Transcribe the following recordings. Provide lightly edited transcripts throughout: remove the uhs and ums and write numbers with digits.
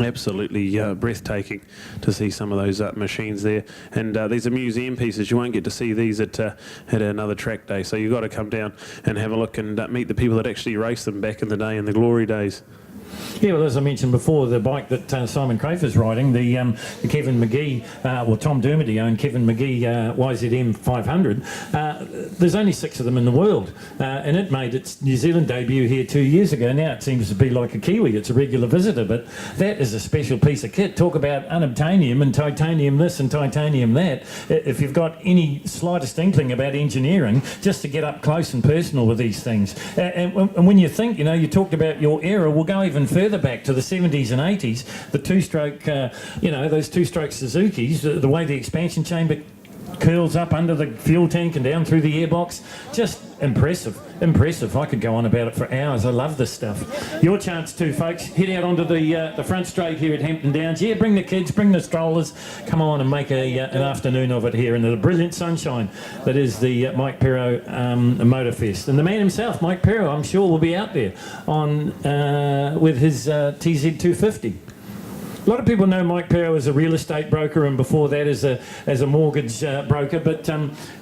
Absolutely breathtaking to see some of those machines there, and these are museum pieces. You won't get to see these at another track day, so you've got to come down and have a look and meet the people that actually raced them back in the day, in the glory days. Yeah, well, as I mentioned before, the bike that Simon Crafer's riding, the Kevin McGee, Tom Dermody owned Kevin McGee YZM 500, there's only 6 of them in the world, and it made its New Zealand debut here 2 years ago. Now it seems to be like a Kiwi, it's a regular visitor, but that is a special piece of kit. Talk about unobtainium and titanium this and titanium that. If you've got any slightest inkling about engineering, just to get up close and personal with these things. And when you think, you know, you talked about your era, we'll go even further back to the 70s and 80s, the two-stroke, those two-stroke Suzukis, the way the expansion chamber curls up under the fuel tank and down through the airbox, just impressive. I could go on about it for hours. I love this stuff. Your chance too, folks. Head out onto the front straight here at Hampton Downs. Yeah, bring the kids, bring the strollers. Come on and make an afternoon of it here in the brilliant sunshine that is the Mike Pero Motorfest. And the man himself, Mike Pero, I'm sure will be out there on with his TZ250. A lot of people know Mike Pero as a real estate broker, and before that as a mortgage broker, but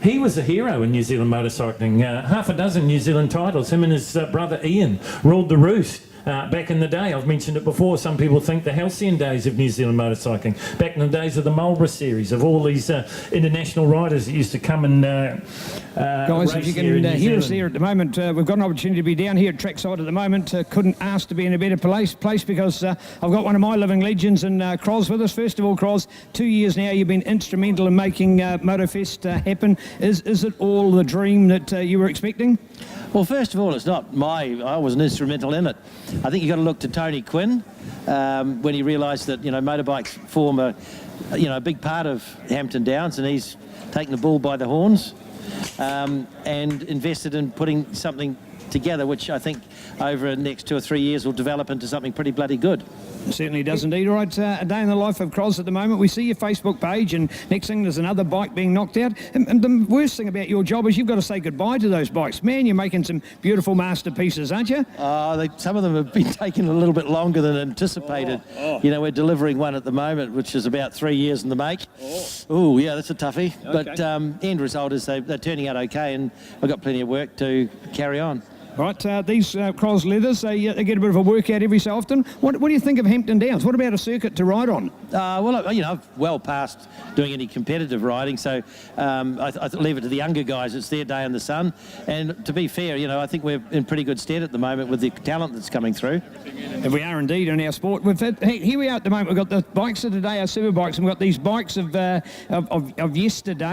he was a hero in New Zealand motorcycling. Half a dozen New Zealand titles. Him and his brother Ian ruled the roost. Back in the day, I've mentioned it before, some people think the halcyon days of New Zealand motorcycling, back in the days of the Marlborough series, of all these international riders that used to come and guys, if you can hear us here at the moment, we've got an opportunity to be down here at trackside at the moment. Couldn't ask to be in a better place because I've got one of my living legends in Cros with us. First of all, Cros, 2 years now you've been instrumental in making Motorfest happen. Is it all the dream that you were expecting? Well, first of all, it's not I wasn't instrumental in it. I think you've got to look to Tony Quinn when he realised that, motorbikes form a big part of Hampton Downs, and he's taken the bull by the horns and invested in putting something together, which I think over the next 2 or 3 years will develop into something pretty bloody good. It certainly does indeed. All right, a day in the life of Cros at the moment. We see your Facebook page, and next thing there's another bike being knocked out. And the worst thing about your job is you've got to say goodbye to those bikes. Man, you're making some beautiful masterpieces, aren't you? Some of them have been taking a little bit longer than anticipated. We're delivering one at the moment, which is about 3 years in the make. Oh, yeah, that's a toughie. Okay. But end result is they're turning out okay, and I've got plenty of work to carry on. Right, these Cros leathers, they get a bit of a workout every so often. What do you think of Hampton Downs? What about a circuit to ride on? I've well past doing any competitive riding, so I leave it to the younger guys. It's their day in the sun. And to be fair, I think we're in pretty good stead at the moment with the talent that's coming through. And we are indeed in our sport. Here we are at the moment. We've got the bikes of today, our super bikes, and we've got these bikes of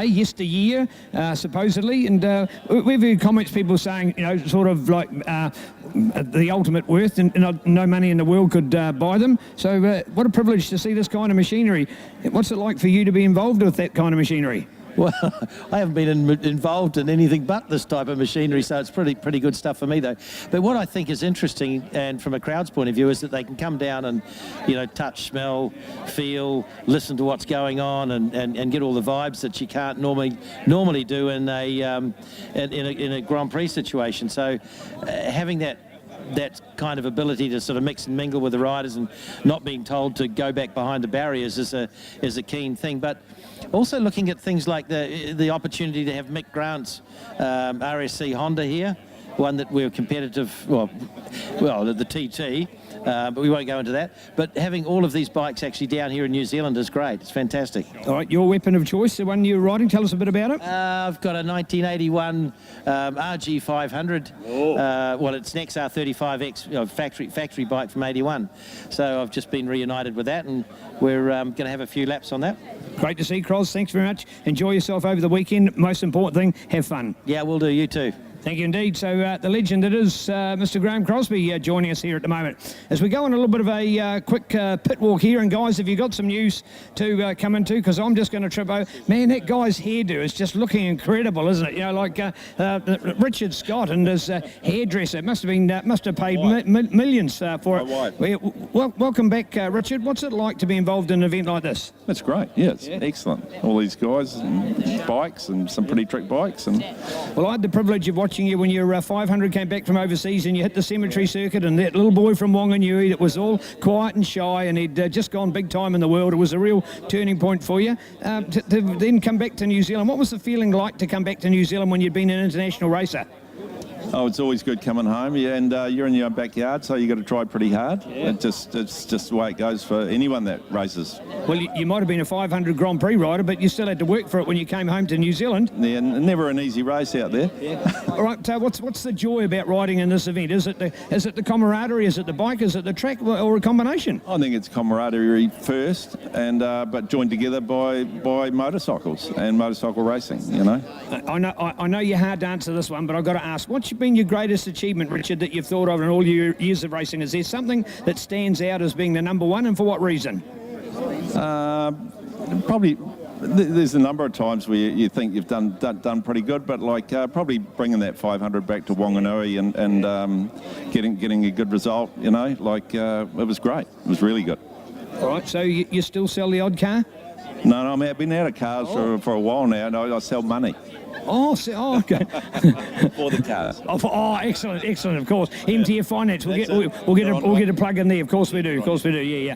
yesteryear, supposedly. And we've heard comments, people saying, sort of like the ultimate worth, and no money in the world could buy them. So what a privilege to see this kind of machinery. What's it like for you to be involved with that kind of machinery? Well, I haven't been involved in anything but this type of machinery, so it's pretty good stuff for me, though. But what I think is interesting, and from a crowd's point of view, is that they can come down and, touch, smell, feel, listen to what's going on, and get all the vibes that you can't normally do in a Grand Prix situation. So having that kind of ability to sort of mix and mingle with the riders and not being told to go back behind the barriers is a keen thing. But also looking at things like the opportunity to have Mick Grant's RSC Honda here, one that we're competitive, the TT, but we won't go into that. But having all of these bikes actually down here in New Zealand is great. It's fantastic. All right, your weapon of choice, the one you're riding, tell us a bit about it. I've got a 1981 RG 500. It's an XR35X factory bike from 81. So I've just been reunited with that, and we're going to have a few laps on that. Great to see, Cros. Thanks very much. Enjoy yourself over the weekend. Most important thing, have fun. Yeah, we'll do. You too. Thank you indeed. So the legend that is Mr. Graham Crosby joining us here at the moment. As we go on a little bit of a quick pit walk here, and guys, have you got some news to come into? Because I'm just going to trip over. Man, that guy's hairdo is just looking incredible, isn't it? Like Richard Scott and his hairdresser must have paid millions for it. Welcome back, Richard. What's it like to be involved in an event like this? That's great. Yeah, it's excellent. All these guys and bikes and some pretty trick bikes. And well, I had the privilege of watching watching you when your 500 came back from overseas and you hit the cemetery circuit, and that little boy from Wanganui that was all quiet and shy and he'd just gone big time in the world. It was a real turning point for you. To then come back to New Zealand, what was the feeling like to come back to New Zealand when you'd been an international racer? Oh, it's always good coming home, yeah, and you're in your own backyard, so you got to try pretty hard. Yeah. It's just the way it goes for anyone that races. Well, you might have been a 500 Grand Prix rider, but you still had to work for it when you came home to New Zealand. Yeah, never an easy race out there. Yeah. All right, what's the joy about riding in this event? Is it the camaraderie? Is it the bike? Is it the track, or a combination? I think it's camaraderie first, and but joined together by motorcycles and motorcycle racing. You know. I know you're hard to answer this one, but I've got to ask, what's been your greatest achievement, Richard, that you've thought of in all your years of racing? Is there something that stands out as being the number one, and for what reason? Probably. There's a number of times where you think you've done pretty good, but like probably bringing that 500 back to Wanganui and getting a good result. You know, like it was great. It was really good. All right, so you still sell the odd car? No, I've been out of cars for a while now, and I sell money. Oh, okay. For the cars. Excellent, of course. MTF Finance. We'll get a plug in there. Of course we do. Yeah.